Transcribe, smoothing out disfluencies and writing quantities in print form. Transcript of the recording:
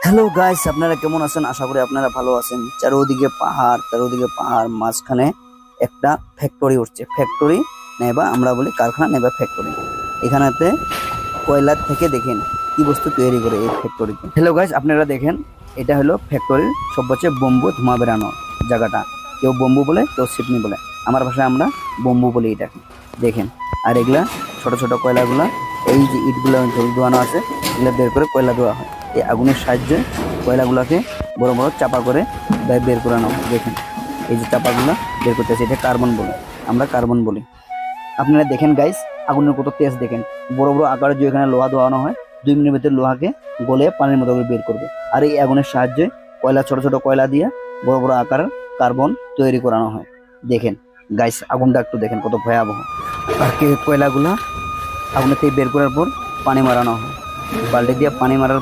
Hello guys, আপনারা কেমন আছেন? আশা করি আপনারা ভালো আছেন। চারোদিকে পাহাড়, মাঝখানে একটা ফ্যাক্টরি উঠছে। ফ্যাক্টরি নেবা আমরা বলি কারখানা, নেবা ফ্যাক্টরি। এখানেতে কয়লার থেকে দেখেন কি বস্তু তৈরি করে এই ফ্যাক্টরিতে। হ্যালো গাইস, আপনারা দেখেন, এটা হলো ফ্যাক্টরির সবচেয়ে বোম্বু ধোঁয়া বেরানোর জায়গাটা। কেউ বোম্বু বলে, কেউ সিপনি বলে। আমার ভাষায় আমরা বোম্বু বলি এটাকে। দেখেন, আর এগুলা ছোট ছোট কয়লাগুলা, এই যে ইটগুলো ধোয়ানো আছে, এগুলো বের করে কয়লা দেওয়া হয়। এই আগুনের সাহায্যে কয়লাগুলোকে বড় বড় চাপা করে বের করানো হয়। দেখেন, এই যে চাপাগুলো বের করতেছে, এটা কার্বন বলে, আমরা কার্বন বলি। আপনারা দেখেন গাইস, আগুনের কত তেজ দেখেন। বড় বড় আকারে যে এখানে লোহা দেওয়ানো হয়, 2 মিনিটের ভিতরে লোহাকে গলে পানির মতো করে বের করবে। আর এই আগুনের সাহায্যে কয়লা, ছোট ছোট কয়লা দিয়ে বড় বড় আকারের কার্বন তৈরি করানো হয়। দেখেন গাইস, আগুনটা একটু দেখেন কত ভয়াবহ। আর কয়লাগুলা আগুনের থেকে বের করার পর পানি মারানো হয়, বাল্টি দিয়ে পানি মারার